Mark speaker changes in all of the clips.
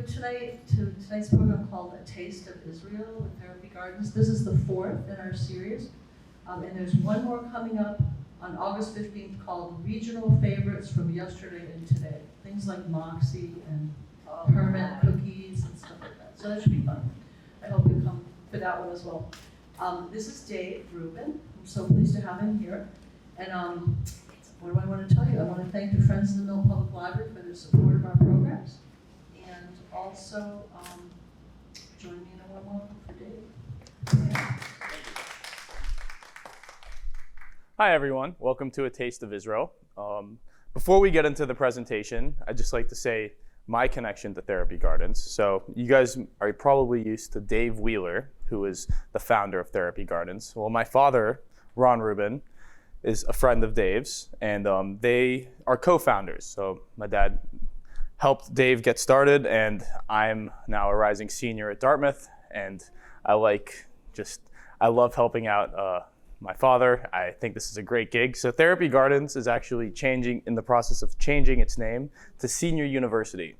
Speaker 1: tonight's program called A Taste of Israel with Therapy Gardens. This is the fourth in our series, and there's one more coming up on August 15th called Regional Favorites from Yesterday and Today. Things like Moxie and Hermit cookies and stuff like that. So that should be fun. I hope you come for that one as well. This is Dave Rubin. I'm so pleased to have him here. And what do I want to tell you? I want to thank the Friends of the Mill Public Library for their support of our programs. And also, join me in a warm welcome for Dave.
Speaker 2: Hi everyone, welcome to A Taste of Israel. Before we get into the presentation, I'd just like to say my connection to Therapy Gardens. So you guys are probably used to Dave Wheeler, who is the founder of Therapy Gardens. Well, my father, Ron Rubin, is a friend of Dave's, and they are co-founders. So my dad helped Dave get started, and I'm now a rising senior at Dartmouth, and I love helping out my father. I think this is a great gig. So Therapy Gardens is actually in the process of changing its name to Senior University.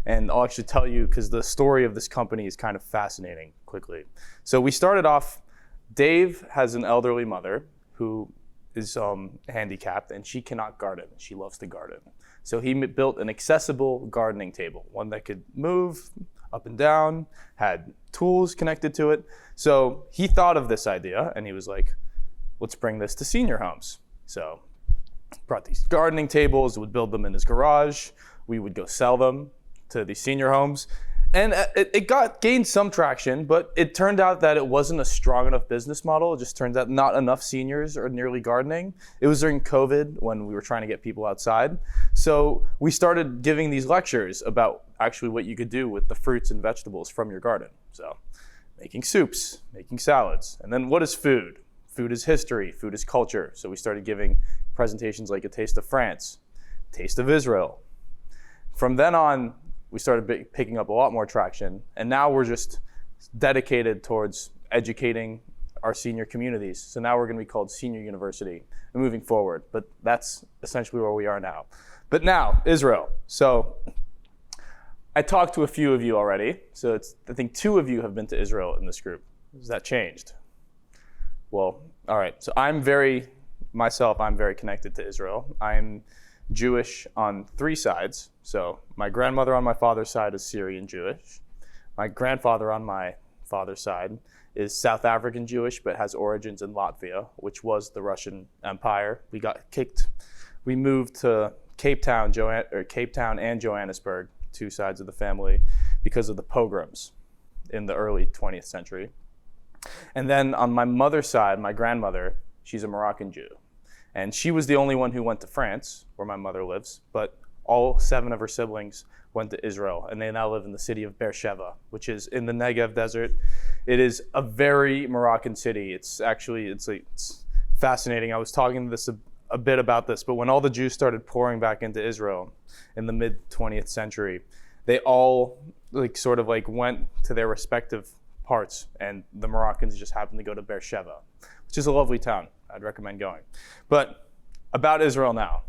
Speaker 2: And I'll actually tell you, because the story of this company is kind of fascinating quickly. So we started off, Dave has an elderly mother who is handicapped, and she cannot garden. She loves to garden. So he built an accessible gardening table, one that could move up and down, had tools connected to it. So he thought of this idea, and he was like, let's bring this to senior homes. So brought these gardening tables, would build them in his garage. We would go sell them to these senior homes. And it gained some traction, but it turned out that it wasn't a strong enough business model. It just turns out not enough seniors are nearly gardening. It was during COVID when we were trying to get people outside. So we started giving these lectures about actually what you could do with the fruits and vegetables from your garden. So making soups, making salads. And then what is food? Food is history, food is culture. So we started giving presentations like A Taste of France, Taste of Israel. From then on, we started picking up a lot more traction, and now we're just dedicated towards educating our senior communities. So now we're going to be called Senior University moving forward, but that's essentially where we are now. But now, Israel. So I talked to a few of you already, so I think 2 of you have been to Israel in this group. Has that changed? Well, all right, so I'm very connected to Israel. I'm Jewish on 3 sides. So my grandmother on my father's side is Syrian Jewish. My grandfather on my father's side is South African Jewish, but has origins in Latvia, which was the Russian Empire. We moved to Cape Town and Johannesburg, 2 sides of the family, because of the pogroms in the early 20th century. And then on my mother's side, my grandmother, she's a Moroccan Jew. And she was the only one who went to France, where my mother lives, but all 7 of her siblings went to Israel, and they now live in the city of Beersheba, which is in the Negev desert. It is a very Moroccan city. It's fascinating. I was talking to this a bit about this, but when all the Jews started pouring back into Israel in the mid-20th century, they all went to their respective parts, and the Moroccans just happened to go to Beersheba, which is a lovely town. I'd recommend going. But about Israel now.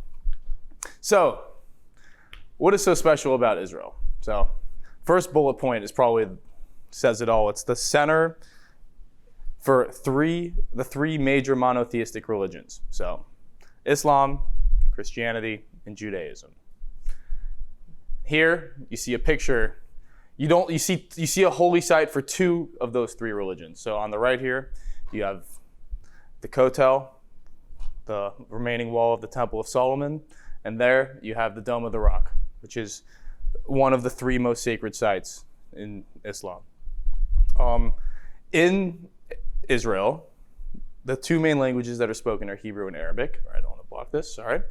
Speaker 2: So, what is so special about Israel? So, first bullet point is probably says it all. It's the center for the three major monotheistic religions. So, Islam, Christianity, and Judaism. Here, you see a picture. You see a holy site for 2 of those 3 religions. So on the right here, you have the Kotel, the remaining wall of the Temple of Solomon, and there you have the Dome of the Rock, which is one of the 3 most sacred sites in Islam. In Israel, the 2 main languages that are spoken are Hebrew and Arabic. All right, I don't want to block this, sorry.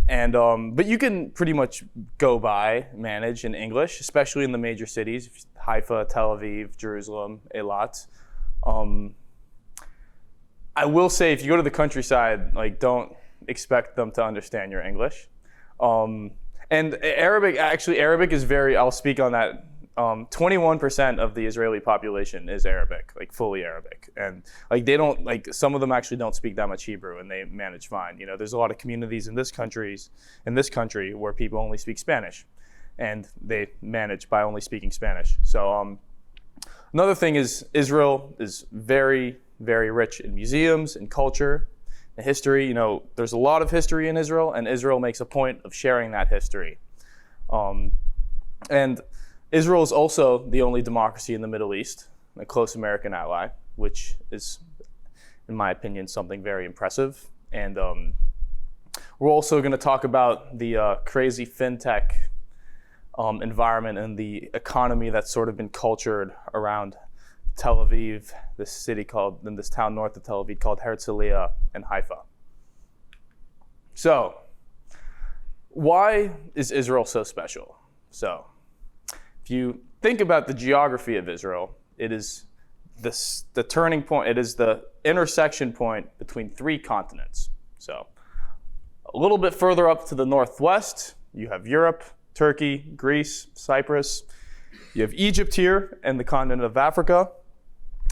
Speaker 2: And but you can pretty much manage in English, especially in the major cities, Haifa, Tel Aviv, Jerusalem, Eilat. I will say, if you go to the countryside, don't expect them to understand your English. And Arabic is I'll speak on that. 21% of the Israeli population is Arabic, fully Arabic. And they don't, some of them actually don't speak that much Hebrew, and they manage fine. There's a lot of communities in this country where people only speak Spanish. and they manage by only speaking Spanish. So another thing is Israel is very, very rich in museums and culture and history. There's a lot of history in Israel, and Israel makes a point of sharing that history. And Israel is also the only democracy in the Middle East, a close American ally, which is, in my opinion, something very impressive. And we're also going to talk about the crazy fintech environment and the economy that's sort of been cultured around Tel Aviv, this town north of Tel Aviv called Herzliya and Haifa. So, why is Israel so special? So, if you think about the geography of Israel, it is the turning point, it is the intersection point between 3 continents. So, a little bit further up to the northwest, you have Europe, Turkey, Greece, Cyprus. You have Egypt here and the continent of Africa.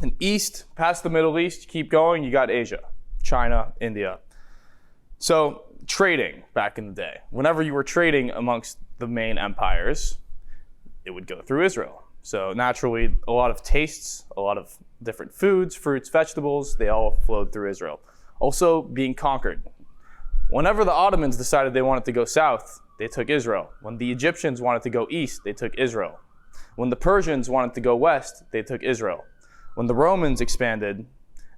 Speaker 2: And east, past the Middle East, you keep going, you got Asia, China, India. So trading back in the day, whenever you were trading amongst the main empires, it would go through Israel. So naturally, a lot of tastes, a lot of different foods, fruits, vegetables, they all flowed through Israel. Also being conquered. Whenever the Ottomans decided they wanted to go south, they took Israel. When the Egyptians wanted to go east, they took Israel. When the Persians wanted to go west, they took Israel. When the Romans expanded,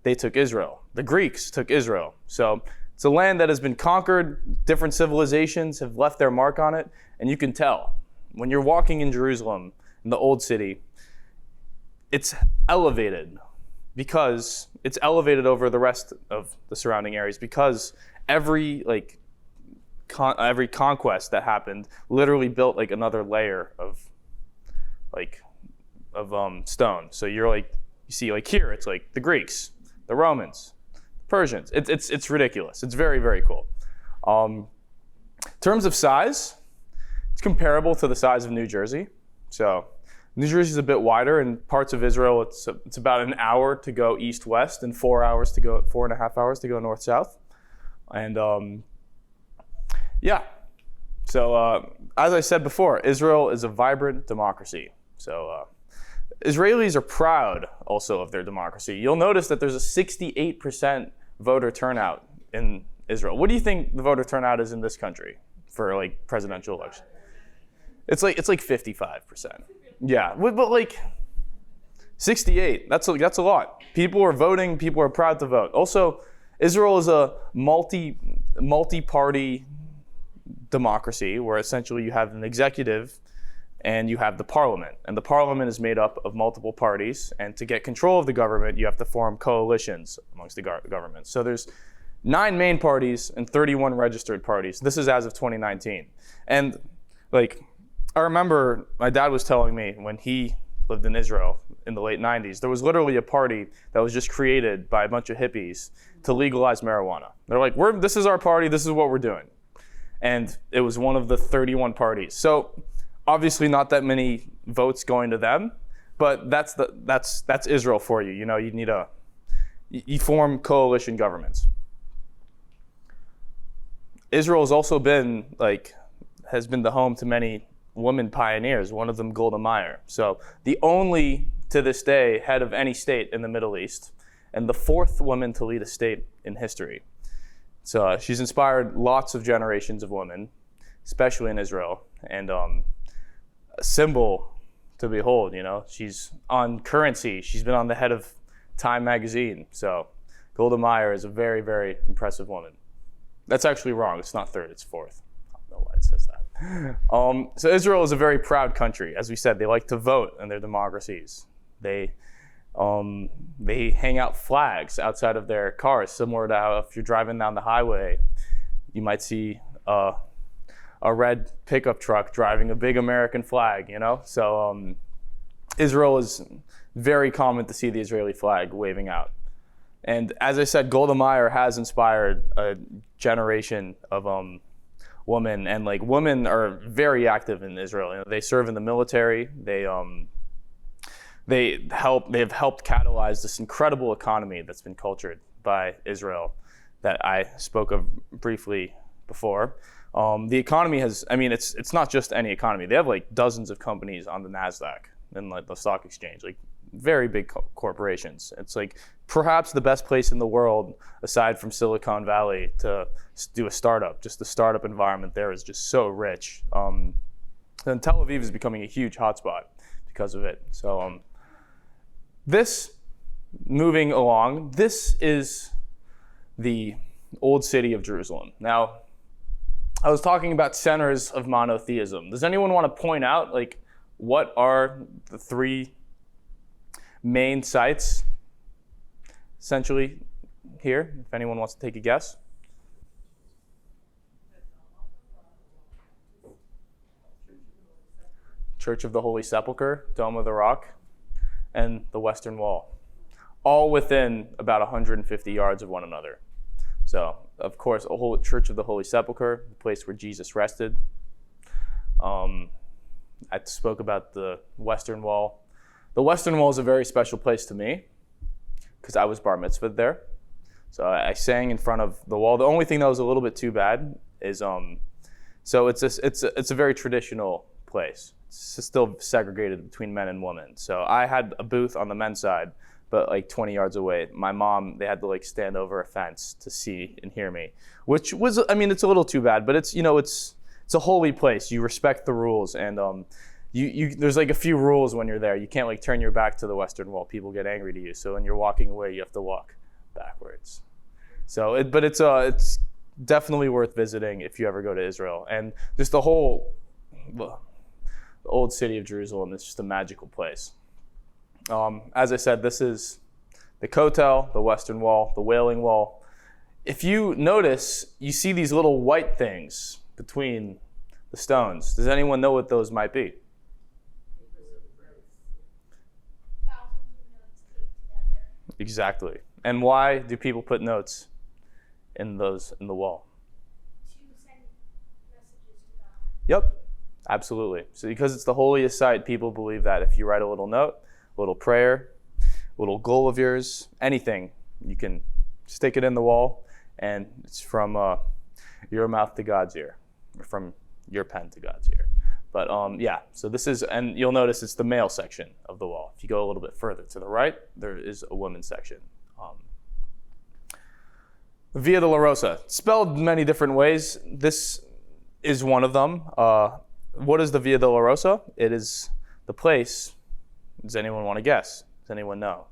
Speaker 2: they took Israel. The Greeks took Israel. So it's a land that has been conquered. Different civilizations have left their mark on it. And you can tell when you're walking in Jerusalem, in the old city, it's elevated because it's elevated over the rest of the surrounding areas because every conquest that happened literally built like another layer of stone. So you see like here, it's like the Greeks, the Romans, Persians. It's ridiculous. It's very, very cool. In terms of size, it's comparable to the size of New Jersey. So New Jersey is a bit wider. In parts of Israel, it's about an hour to go east-west and 4.5 hours to go north-south. And yeah. So as I said before, Israel is a vibrant democracy. So Israelis are proud also of their democracy. You'll notice that there's a 68% voter turnout in Israel. What do you think the voter turnout is in this country for like presidential election? It's like 55%. Yeah, but like 68, that's a lot. People are voting, people are proud to vote. Also, Israel is a multi-party democracy where essentially you have an executive and you have the parliament. And the parliament is made up of multiple parties. And to get control of the government, you have to form coalitions amongst the government. So there's 9 main parties and 31 registered parties. This is as of 2019. And I remember my dad was telling me when he lived in Israel in the late 90s, there was literally a party that was just created by a bunch of hippies to legalize marijuana. They're like, this is our party, this is what we're doing. And it was one of the 31 parties. So obviously not that many votes going to them, but that's Israel for you. You form coalition governments. Israel has also been has been the home to many women pioneers, one of them Golda Meir. So the only, to this day, head of any state in the Middle East, and the 4th woman to lead a state in history. So she's inspired lots of generations of women, especially in Israel, and a symbol to behold. She's on currency. She's been on the head of Time magazine. So Golda Meir is a very, very impressive woman. That's actually wrong. It's not 3rd, it's 4th. I don't know why it says that. So Israel is a very proud country. As we said, they like to vote in their democracies. They hang out flags outside of their cars, similar to how if you're driving down the highway, you might see a red pickup truck driving a big American flag, So Israel is very common to see the Israeli flag waving out. And as I said, Golda Meir has inspired a generation of women, and women are very active in Israel. They serve in the military. They have helped catalyze this incredible economy that's been cultured by Israel that I spoke of briefly before. The economy has, I mean, it's not just any economy. They have like dozens of companies on the NASDAQ and like the stock exchange, like very big corporations. It's like perhaps the best place in the world, aside from Silicon Valley, to do a startup. Just the startup environment there is just so rich. And Tel Aviv is becoming a huge hotspot because of it. So moving along, this is the old city of Jerusalem. Now, I was talking about centers of monotheism. Does anyone want to point out, like, what are the three main sites, essentially, here? If anyone wants to take a guess. Church of the Holy Sepulchre, Dome of the Rock, and the Western Wall. All within about 150 yards of one another. So, of course, a whole Church of the Holy Sepulchre, the place where Jesus rested. I spoke about the Western Wall. The Western Wall is a very special place to me because I was bar mitzvahed there. So I sang in front of the wall. The only thing that was a little bit too bad is, so it's a very traditional place. It's still segregated between men and women. So I had a booth on the men's side, but like 20 yards away. My mom, they had to like stand over a fence to see and hear me, which was, I mean, it's a little too bad, but it's, you know, it's a holy place. You respect the rules, and there's like a few rules when you're there. You can't like turn your back to the Western Wall. People get angry to you. So when you're walking away, you have to walk backwards. So, but it's definitely worth visiting if you ever go to Israel. And just the old city of Jerusalem is just a magical place. As I said, this is the Kotel, the Western Wall, the Wailing Wall. If you notice, you see these little white things between the stones. Does anyone know what those might be? Exactly. And why do people put notes in the wall?
Speaker 3: To send messages to God.
Speaker 2: Yep, absolutely. So because it's the holiest site, people believe that if you write a little note, a little prayer, a little goal of yours, anything, you can stick it in the wall, and it's from your mouth to God's ear, or from your pen to God's ear. But yeah, so this is, and you'll notice it's the male section of the wall. If you go a little bit further to the right, there is a women's section. Via Dolorosa, spelled many different ways. This is one of them. What is the Via Dolorosa? It is the place. Does anyone want to guess? Does anyone know?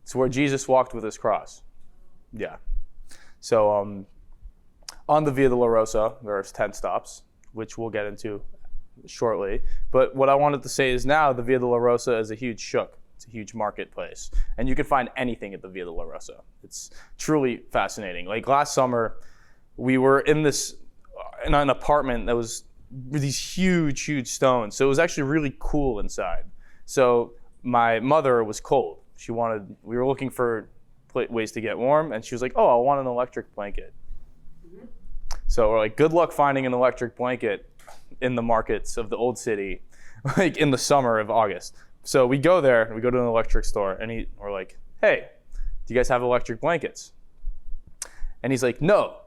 Speaker 2: It's where Jesus walked with his cross. Yeah. So on the Via Dolorosa, there's 10 stops, which we'll get into shortly. But what I wanted to say is now the Via Dolorosa is a huge shuk. It's a huge marketplace. And you can find anything at the Via Dolorosa. It's truly fascinating. Like last summer, we were in an apartment that was these huge, huge stones. So it was actually really cool inside. So my mother was cold. We were looking for ways to get warm, and she was like, oh, I want an electric blanket. Mm-hmm. So we're like, good luck finding an electric blanket in the markets of the old city, like in the summer of August. So we go there, we go to an electric store, and we're like, hey, do you guys have electric blankets? And he's like, no,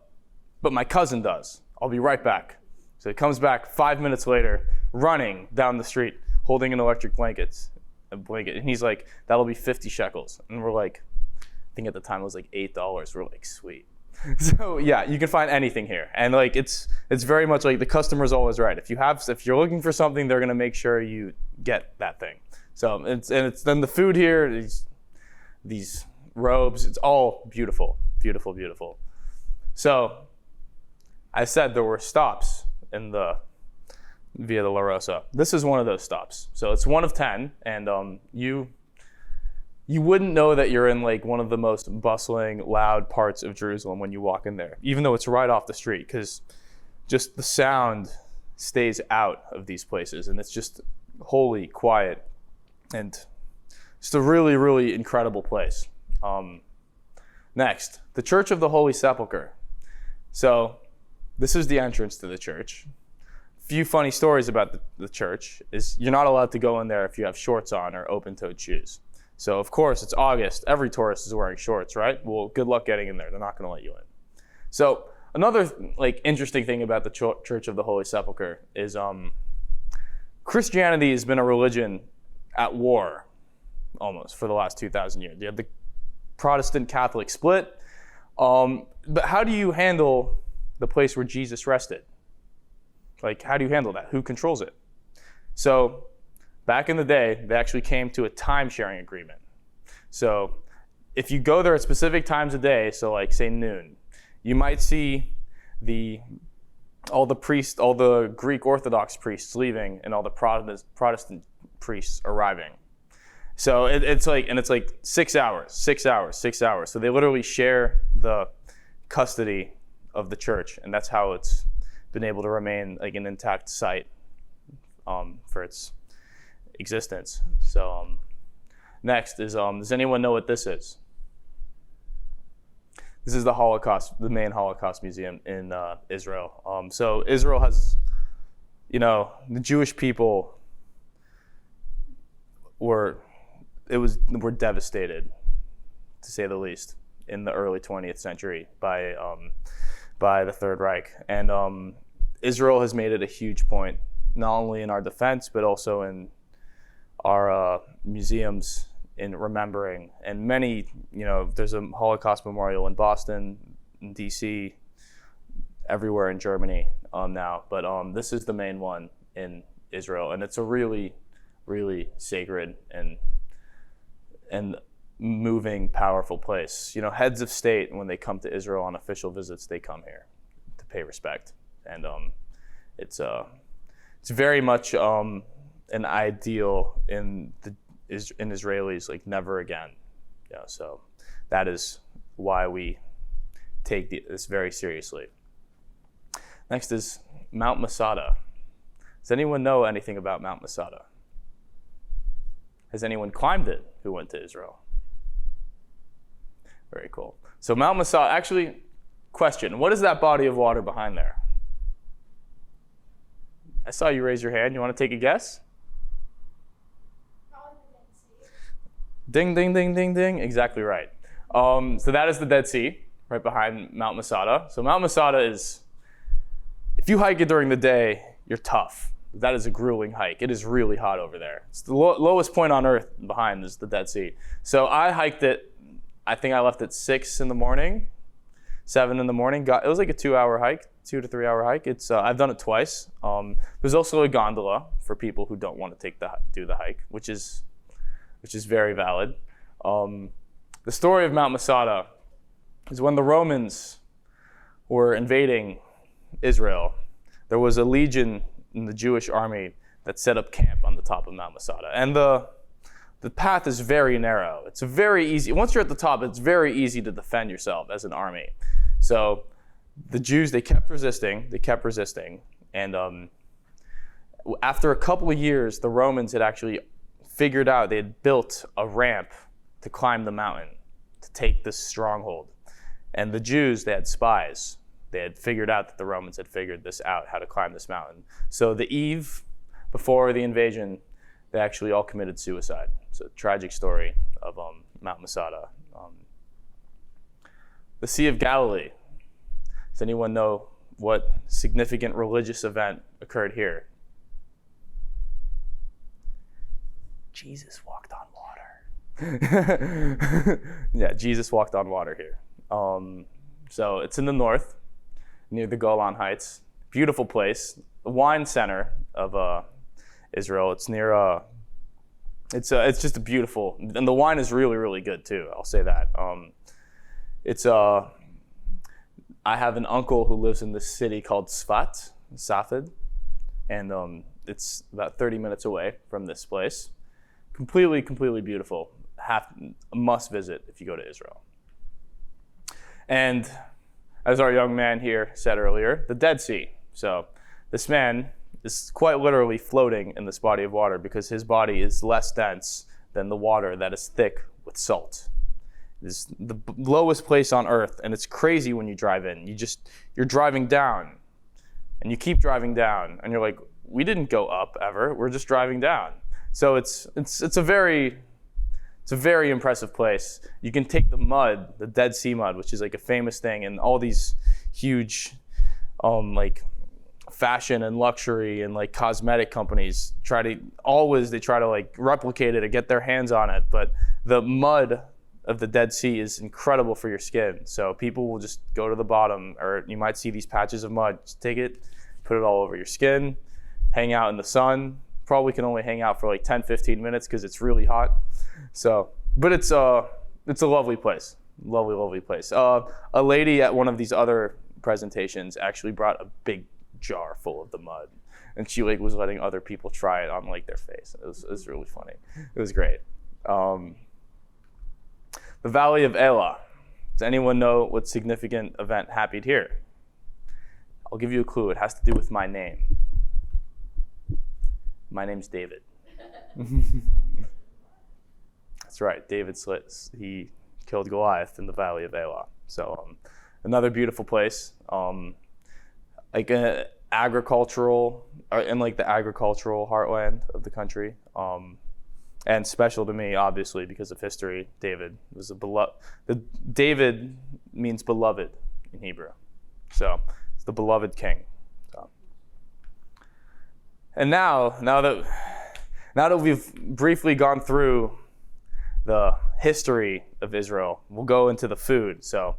Speaker 2: but my cousin does. I'll be right back. So he comes back 5 minutes later, running down the street, holding an electric blanket. And he's like, that'll be 50 shekels. And we're like, I think at the time it was like $8. We're like, sweet. So yeah, you can find anything here. And like, it's very much like the customer's always right. If you're looking for something, they're gonna make sure you get that thing. So it's then the food here, these robes, it's all beautiful, beautiful, beautiful. So I said there were stops in the Via Dolorosa. This is one of those stops. So it's one of 10, and you wouldn't know that you're in like one of the most bustling, loud parts of Jerusalem when you walk in there, even though it's right off the street, because just the sound stays out of these places, and it's just holy, quiet, and just a really, really incredible place. Next, the Church of the Holy Sepulchre. So this is the entrance to the church. Few funny stories about the church is you're not allowed to go in there if you have shorts on or open-toed shoes. So of course it's August. Every tourist is wearing shorts, right? Well, good luck getting in there. They're not going to let you in. So another interesting thing about the Church of the Holy Sepulchre is Christianity has been a religion at war almost for the last 2,000 years. You have the Protestant Catholic split. But how do you handle the place where Jesus rested? How do you handle that? Who controls it? So back in the day, they actually came to a time-sharing agreement. So if you go there at specific times of day, so say noon, you might see all the Greek Orthodox priests leaving and all the Protestant priests arriving. So it's 6 hours. So they literally share the custody of the church, and that's how it's been able to remain an intact site for its existence. So next is, does anyone know what this is? This is the main Holocaust museum in Israel. So Israel has, the Jewish people were devastated, to say the least, in the early 20th century by the Third Reich. And Israel has made it a huge point, not only in our defense, but also in our museums in remembering. And many, there's a Holocaust memorial in Boston, in DC, everywhere in Germany now. But this is the main one in Israel. And it's a really, really sacred and moving, powerful place. Heads of state, when they come to Israel on official visits, they come here to pay respect. And it's very much an ideal in Israelis, never again. So that is why we take this very seriously. Next is Mount Masada. Does anyone know anything about Mount Masada? Has anyone climbed it who went to Israel? Very cool. So Mount Masada, actually, question, what is that body of water behind there? I saw you raise your hand. You want to take a guess?
Speaker 3: Probably the Dead Sea.
Speaker 2: Ding, ding, ding, ding, ding. Exactly right. So that is the Dead Sea, right behind Mount Masada. So Mount Masada is, if you hike it during the day, you're tough. That is a grueling hike. It is really hot over there. It's the lowest point on Earth behind is the Dead Sea. So I hiked it. I think I left at 6 in the morning, 7 in the morning. It was like a 2-hour hike, 2 to 3 hour hike. It's I've done it twice. There's also a gondola for people who don't want to do the hike, which is very valid. The story of Mount Masada is when the Romans were invading Israel, there was a legion in the Jewish army that set up camp on the top of Mount Masada. And the path is very narrow. It's very easy. Once you're at the top, it's very easy to defend yourself as an army. So the Jews, they kept resisting. And after a couple of years, the Romans had actually figured out, they had built a ramp to climb the mountain, to take this stronghold. And the Jews, they had spies. They had figured out that the Romans had figured this out, how to climb this mountain. So the eve before the invasion, they actually all committed suicide. It's a tragic story of Mount Masada. The Sea of Galilee. Does anyone know what significant religious event occurred here? Jesus walked on water. Yeah, Jesus walked on water here. So it's in the north, near the Golan Heights. Beautiful place. The wine center of Israel. It's near. It's just a beautiful, and the wine is really, really good too. I'll say that. I have an uncle who lives in this city called Safed, and it's about 30 minutes away from this place. Completely beautiful. A must visit if you go to Israel. And as our young man here said earlier, the Dead Sea. So this man is quite literally floating in this body of water because his body is less dense than the water that is thick with salt. It's the lowest place on Earth, and it's crazy when you drive in. You're driving down, and you keep driving down, and you're like, we didn't go up ever. We're just driving down. So it's a very It's a very impressive place. You can take the mud, the Dead Sea mud, which is like a famous thing, and all these huge like fashion and luxury and like cosmetic companies try to like replicate it and get their hands on it. But the mud of the Dead Sea is incredible for your skin. So people will just go to the bottom, or you might see these patches of mud. Just take it, put it all over your skin, hang out in the sun. Probably can only hang out for like 10, 15 minutes because it's really hot. So, but it's a lovely place. Lovely place. A lady at one of these other presentations actually brought a big jar full of the mud, and she like was letting other people try it on like their face. It was really funny. It was great. The Valley of Elah. Does anyone know what significant event happened here? I'll give you a clue. It has to do with my name. My name's David. That's right, David Slits. He killed Goliath in the Valley of Elah. So another beautiful place, like an agricultural, in like the agricultural heartland of the country, and special to me, obviously, because of history. David was a beloved. David means beloved in Hebrew, so it's the beloved king. So. And now that we've briefly gone through the history of Israel, we'll go into the food. So,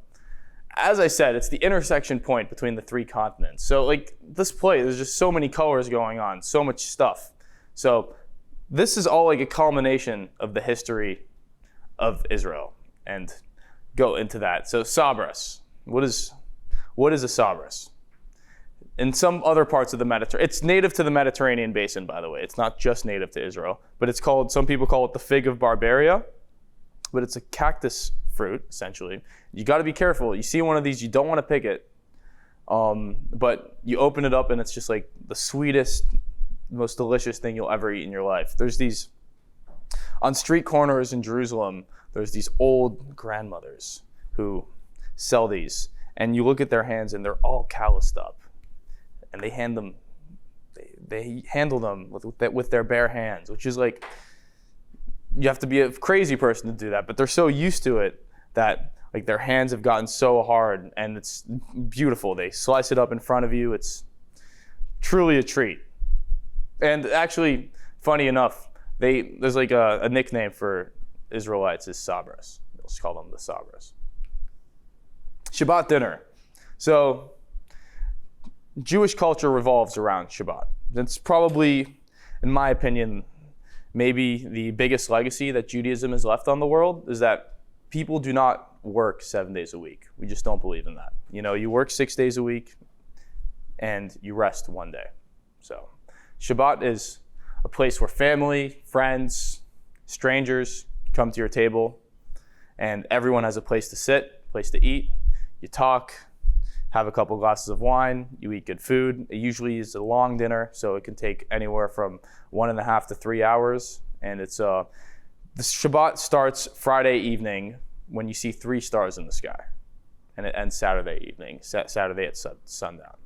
Speaker 2: as I said, it's the intersection point between the three continents. So, like this plate, there's just so many colors going on, so much stuff. So, this is all like a culmination of the history of Israel, and go into that. So, sabras. What is a sabras? In some other parts of the Mediterranean, it's native to the Mediterranean basin, by the way. It's not just native to Israel, but it's called, some people call it the fig of Barbaria, but it's a cactus fruit, essentially. You got to be careful. You see one of these, you don't want to pick it, but you open it up and it's just like the sweetest, most delicious thing you'll ever eat in your life. There's these, on street corners in Jerusalem, there's these old grandmothers who sell these, and you look at their hands and they're all calloused up. And they handle them with their bare hands, which is like, you have to be a crazy person to do that, but they're so used to it that like their hands have gotten so hard, and it's beautiful. They slice it up in front of you. It's truly a treat. And actually, funny enough, there's like a nickname for Israelites is sabras. They'll just call them the sabras. Shabbat dinner. So Jewish culture revolves around Shabbat. It's probably, in my opinion, maybe the biggest legacy that Judaism has left on the world is that people do not work 7 days a week. We just don't believe in that. You know, you work 6 days a week and you rest one day. So Shabbat is a place where family, friends, strangers come to your table, and everyone has a place to sit, place to eat. You talk, have a couple glasses of wine, you eat good food. It usually is a long dinner, so it can take anywhere from 1.5 to 3 hours. And it's the Shabbat starts Friday evening when you see 3 stars in the sky, and it ends Saturday evening, Saturday at sundown.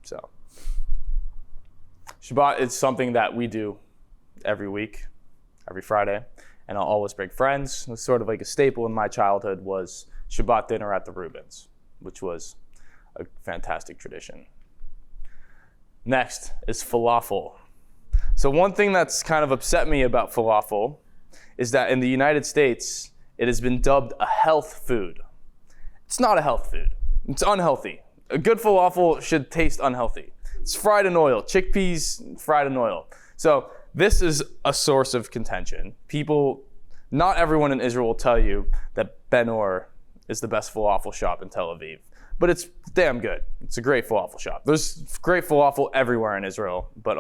Speaker 2: So Shabbat is something that we do every week, every Friday, and I'll always bring friends. It was sort of like a staple in my childhood was Shabbat dinner at the Rubens, which was a fantastic tradition. Next is falafel. So one thing that's kind of upset me about falafel is that in the United States, it has been dubbed a health food. It's not a health food. It's unhealthy. A good falafel should taste unhealthy. It's fried in oil, chickpeas fried in oil. So this is a source of contention. Not everyone in Israel will tell you that Ben-Or is the best falafel shop in Tel Aviv. But it's damn good. It's a great falafel shop. There's great falafel everywhere in Israel, but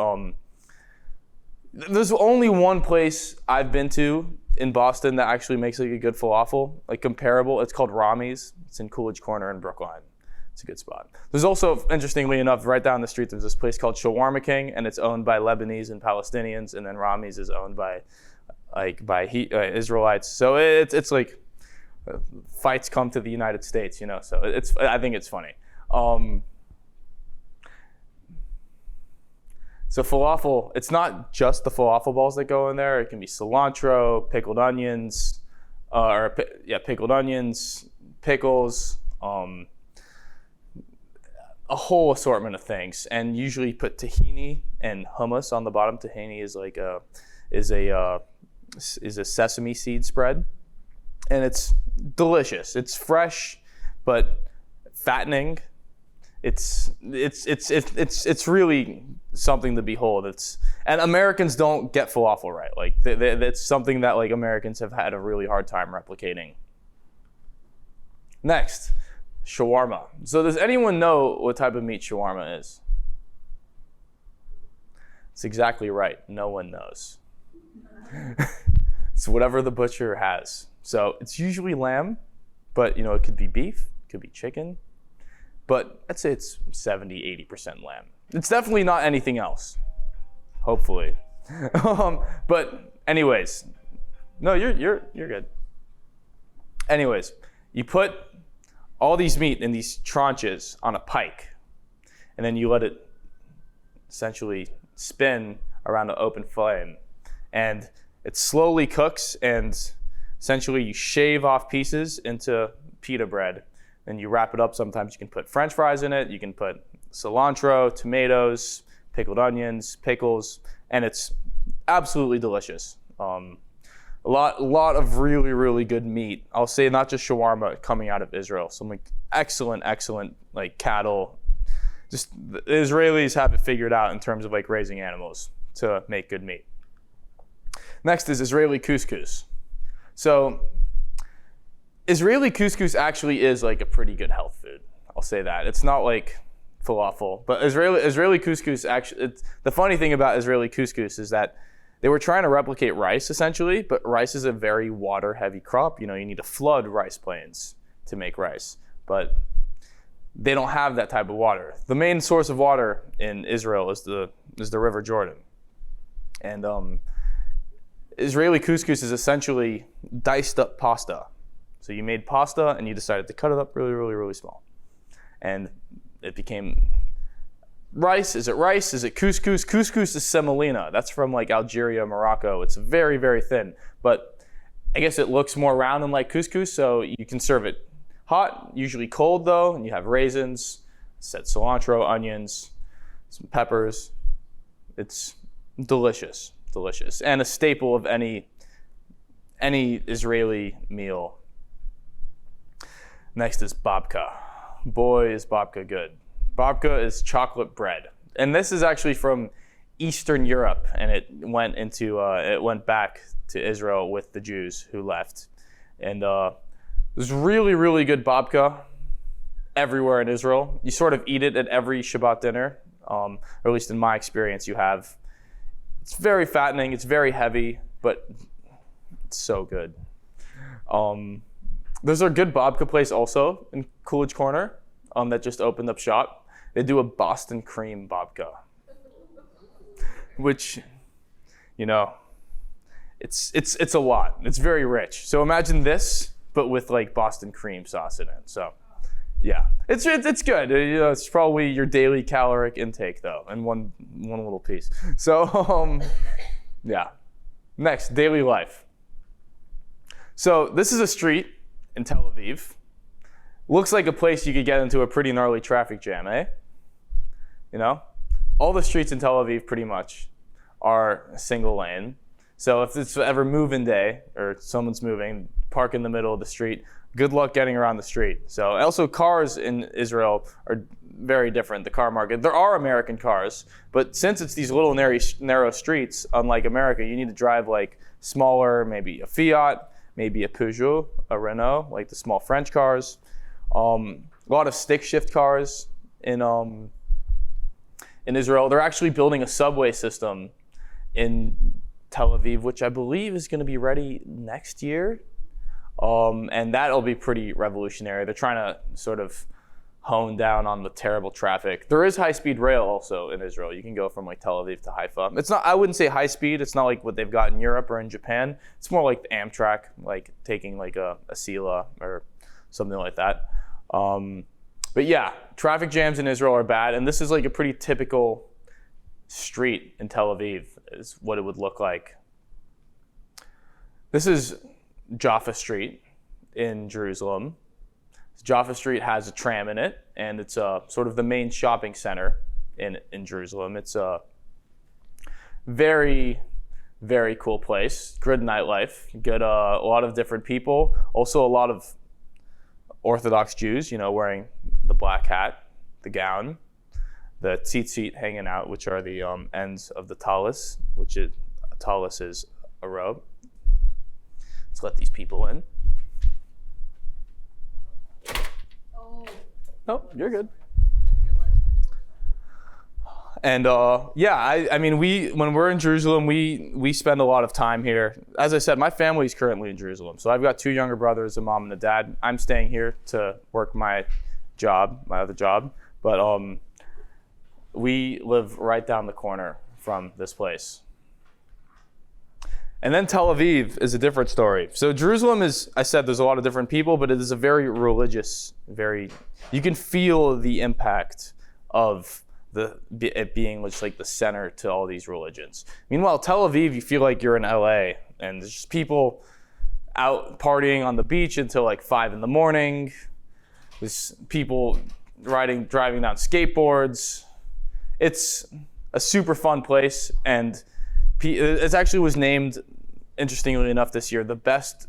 Speaker 2: there's only one place I've been to in Boston that actually makes like a good falafel, like comparable. It's called Rami's. It's in Coolidge Corner in Brookline. It's a good spot. There's also, interestingly enough, right down the street, there's this place called Shawarma King, and it's owned by Lebanese and Palestinians, and then Rami's is owned by Israelites. So it's like, fights come to the United States, you know, so I think it's funny. So falafel, it's not just the falafel balls that go in there. It can be cilantro, pickled onions, pickled onions, pickles, a whole assortment of things, and usually put tahini and hummus on the bottom. Tahini is a sesame seed spread, and it's delicious. It's fresh, but fattening. It's really something to behold. And Americans don't get falafel right. Like that's something that like Americans have had a really hard time replicating. Next, shawarma. So does anyone know what type of meat shawarma is? It's exactly right. No one knows. It's whatever the butcher has. So it's usually lamb, but it could be beef, it could be chicken. But I'd say it's 70-80% lamb. It's definitely not anything else. Hopefully. But anyways, no, you're good. Anyways, you put all these meat in these tranches on a pike, and then you let it essentially spin around an open flame, and it slowly cooks, and essentially you shave off pieces into pita bread. And you wrap it up. Sometimes you can put French fries in it. You can put cilantro, tomatoes, pickled onions, pickles, and it's absolutely delicious. A lot of really, really good meat. I'll say not just shawarma coming out of Israel. Some like excellent like cattle. Just the Israelis have it figured out in terms of like raising animals to make good meat. Next is Israeli couscous. So Israeli couscous actually is like a pretty good health food. I'll say that. It's not like falafel, but Israeli couscous actually, the funny thing about Israeli couscous is that they were trying to replicate rice essentially, but rice is a very water heavy crop. You need to flood rice plains to make rice, but they don't have that type of water. The main source of water in Israel is the River Jordan. And Israeli couscous is essentially diced up pasta. So you made pasta and you decided to cut it up really, really, really small. And it became rice. Is it rice? Is it couscous? Couscous is semolina. That's from like Algeria, Morocco. It's very, very thin. But I guess it looks more round than like couscous, so you can serve it hot, usually cold though, and you have raisins, said cilantro, onions, some peppers. It's delicious, delicious. And a staple of any Israeli meal. Next is babka. Boy, is babka good. Babka is chocolate bread. And this is actually from Eastern Europe, and it went back to Israel with the Jews who left. And there's really, really good babka everywhere in Israel. You sort of eat it at every Shabbat dinner, or at least in my experience you have. It's very fattening, it's very heavy, but it's so good. There's a good babka place also in Coolidge Corner that just opened up shop. They do a Boston cream babka, which, it's a lot. It's very rich. So imagine this, but with like Boston cream sauce in it. So, yeah, it's good. It's probably your daily caloric intake though, in one little piece. So, yeah. Next, daily life. So this is a street in Tel Aviv. Looks like a place you could get into a pretty gnarly traffic jam, eh? All the streets in Tel Aviv pretty much are single lane. So if it's ever move-in day or someone's moving, park in the middle of the street. Good luck getting around the street. So also cars in Israel are very different, the car market. There are American cars, but since it's these little narrow streets, unlike America, you need to drive like smaller, maybe a Fiat, maybe a Peugeot, a Renault, like the small French cars. A lot of stick shift cars in Israel. They're actually building a subway system in Tel Aviv, which I believe is going to be ready next year. And that'll be pretty revolutionary. They're trying to sort of hone down on the terrible traffic. There is high-speed rail also in Israel. You can go from like Tel Aviv to Haifa. It's not, I wouldn't say high speed. It's not like what they've got in Europe or in Japan. It's more like the Amtrak, like taking like a Sila or something like that. But yeah, traffic jams in Israel are bad. And this is like a pretty typical street in Tel Aviv is what it would look like. This is Jaffa Street in Jerusalem. Jaffa Street has a tram in it, and it's sort of the main shopping center in Jerusalem. It's a very, very cool place. Good nightlife. Good, a lot of different people. Also a lot of Orthodox Jews, wearing the black hat, the gown, the tzitzit hanging out, which are the ends of the tallis, a tallis is a robe. Let's let these people in. Oh, you're good. And I mean, when we're in Jerusalem, we spend a lot of time here. As I said, my family is currently in Jerusalem, so I've got 2 younger brothers, a mom and a dad. I'm staying here to work my other job, but we live right down the corner from this place. And then Tel Aviv is a different story. So Jerusalem is, I said, there's a lot of different people, but it is a very religious, you can feel the impact of it being just like the center to all these religions. Meanwhile, Tel Aviv, you feel like you're in LA, and there's just people out partying on the beach until like 5 in. There's people driving down skateboards. It's a super fun place, and it actually was named, interestingly enough, this year, the best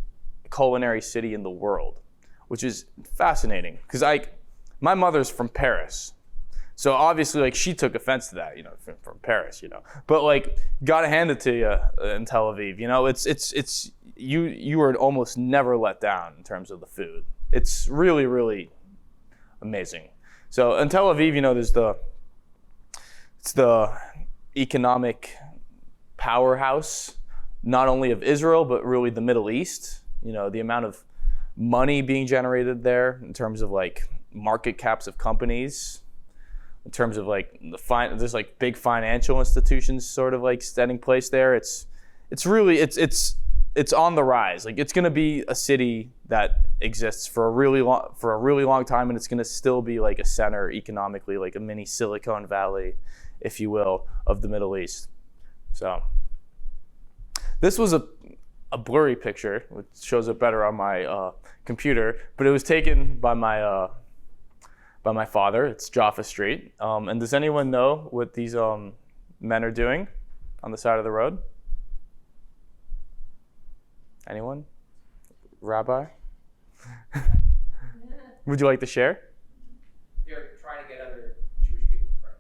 Speaker 2: culinary city in the world, which is fascinating because my mother's from Paris. So obviously, she took offense to that, from Paris, But gotta hand it to you in Tel Aviv, it's you are almost never let down in terms of the food. It's really, really amazing. So in Tel Aviv, it's the economic powerhouse, not only of Israel but really the Middle East. The amount of money being generated there in terms of market caps of companies. In terms of there's big financial institutions sort of setting place there. It's really on the rise. It's going to be a city that exists for a really long time, and it's going to still be a center economically, like a mini Silicon Valley, if you will, of the Middle East. So this was a blurry picture, which shows it better on my computer, but it was taken by my father. It's Jaffa Street. And does anyone know what these men are doing on the side of the road? Anyone? Rabbi? Would you like to share?
Speaker 4: They're trying to get other Jewish people to pray.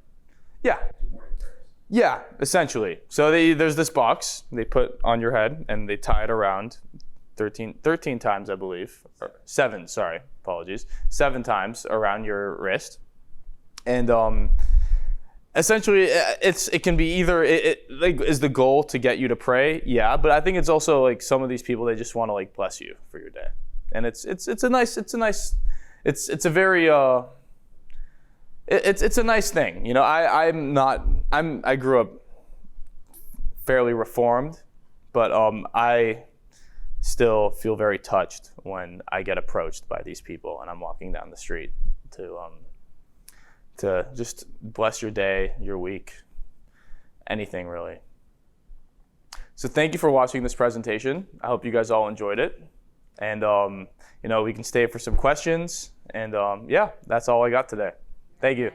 Speaker 2: Yeah.
Speaker 4: Do morning prayers.
Speaker 2: Yeah, essentially. So there's this box they put on your head, and they tie it around 13 times, I believe. Or 7, sorry, apologies. 7 times around your wrist. And essentially, it can be either, is the goal to get you to pray? Yeah, but I think it's also some of these people, they just want to bless you for your day. And it's a nice thing. I grew up fairly reformed, but I still feel very touched when I get approached by these people and I'm walking down the street to just bless your day, your week, anything really. So thank you for watching this presentation. I hope you guys all enjoyed it. And we can stay for some questions. And yeah, that's all I got today. Thank you.